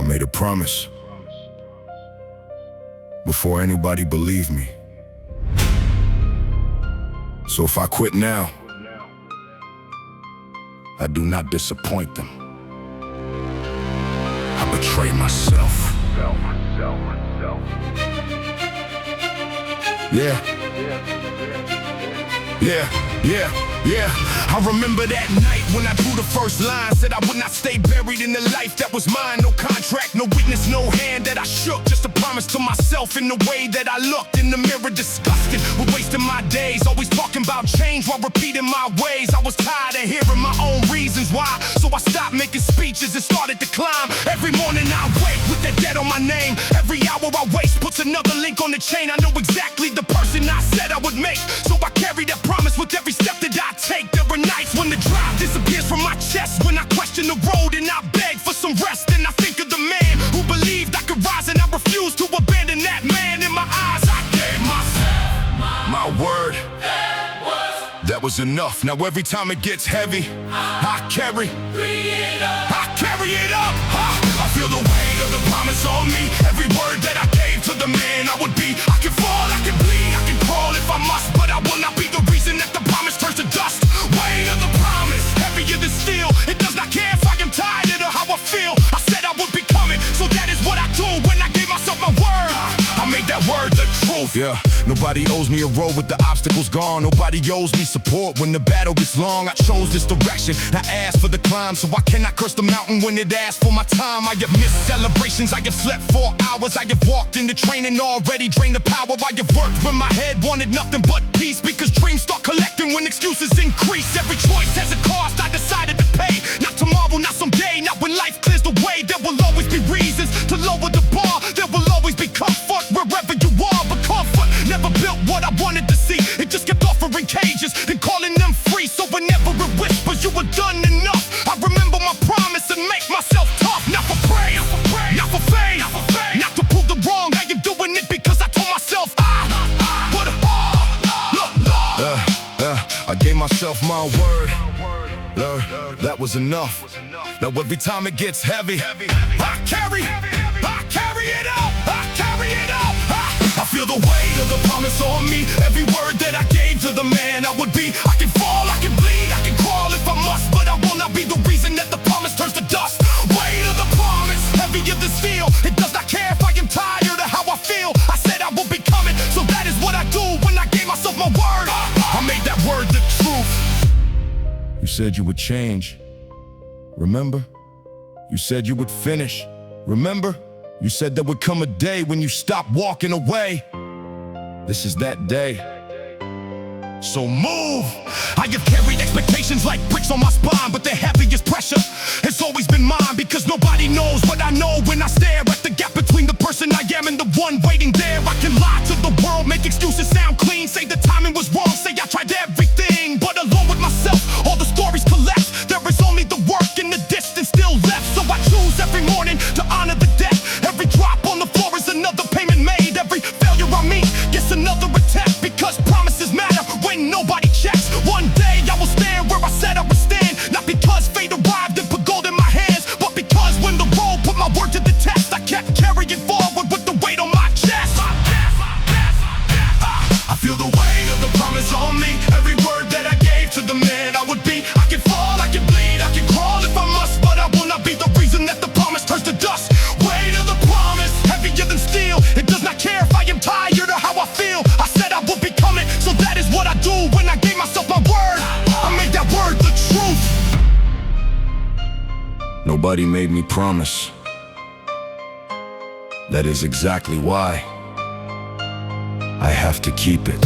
made a promise before anybody believed me. So if I quit now, I do not disappoint them. I betray myself. Yeah. I remember that night when I drew the first line. Said I would not stay buried in the life that was mine. No contract, no witness, no hand that I shook. Just a promise to myself in the way that I looked in the mirror, disgusted with wasting my days. Always talking about change while repeating my ways. I was tired of hearing my own reasons why, so I stopped making speeches and started to climb. Every morning I wake with that debt on my name. Every hour I waste puts another link on the chain. I know exactly the person I said I would make, so I carry that promise with every step that I take. There are nights when the drive disappears from my chest, when I question the road and I beg for some rest. And I think of the man who believed I could rise, and I refuse to abandon that man. In my eyes I gave myself my word. That was enough. Now every time it gets heavy, I carry it up. I feel the weight of the promise on me. Every word that I gave to the man I would be. I can fall, I can bleed, I can crawl if I must, but I will not be the reason that the promise turns to dust. Weight of the promise, heavier than steel. It does not care if I am tired or how I feel. I said I would be coming, so that is what I do. When I gave myself my word, I made that word the truth. Yeah, nobody owes me a road with the obstacles gone. Nobody owes me support when the battle gets long. I chose this direction, I asked for the climb, so I cannot curse the mountain when it asks for my time. I have missed celebrations, I have slept 4 hours, I have walked into training already drained the power. I have worked when my head wanted nothing but peace, because dreams start collecting when excuses increase. Every choice has a cost I decided to pay. Not tomorrow, not someday, not when life clears the way. There will always be reasons to lower the bar. There will always be comfort wherever you are, but comfort never built what I wanted to see. It just kept offering cages, then calling them free. So whenever it whispers you were done enough, I remember my promise and make myself tough. Not for praise, not for fame, not to prove the wrong. I am doing it because I told myself I gave myself my word. That was enough. Now every time it gets heavy, I carry it up. I feel the weight of the promise on me. Every word that I gave to the man I would be. I can fall, I can bleed, I can crawl if I must, but I will not be the reason that the promise turns to dust. Weight of the promise, heavier than steel. It does not care if I am tired or how I feel. I said I will be coming, so that is what I do. When I gave myself my word, I made that word the truth. You said you would change, remember? You said you would finish, remember? You said there would come a day when you stopped walking away. This is that day. So move! I have carried expectations like bricks on my spine, but the heaviest pressure has always been mine, because nobody knows what I know when I stare at the gap between the person I am and the one waiting there. I can lie to the world, make excuses sound clean, say the timing was wrong, say I tried everything, but alone with myself, all the stories collapse. There is only the work and the distance still left, so I choose every morning to honor the debt. Every drop on the floor is another payment made. Every failure I meet gets another attack, because promises matter when nobody checks. One day I will stand where I said I would stand, not because fate arrived and put gold in my hands, but because when the road put my word to the test, I kept carrying forward with the weight on my chest. I feel the weight of the promise on me. Every word that I gave to the man I would be. I can fall, I can bleed, I can crawl if I must, but I will not be the reason that the promise turns to dust. Weight of the promise, heavier than steel. It does not care if I am tired or how I feel. I said I would be coming, so that is what I do. When I gave myself my word, I made that word the truth. Nobody made me promise. That is exactly why I have to keep it.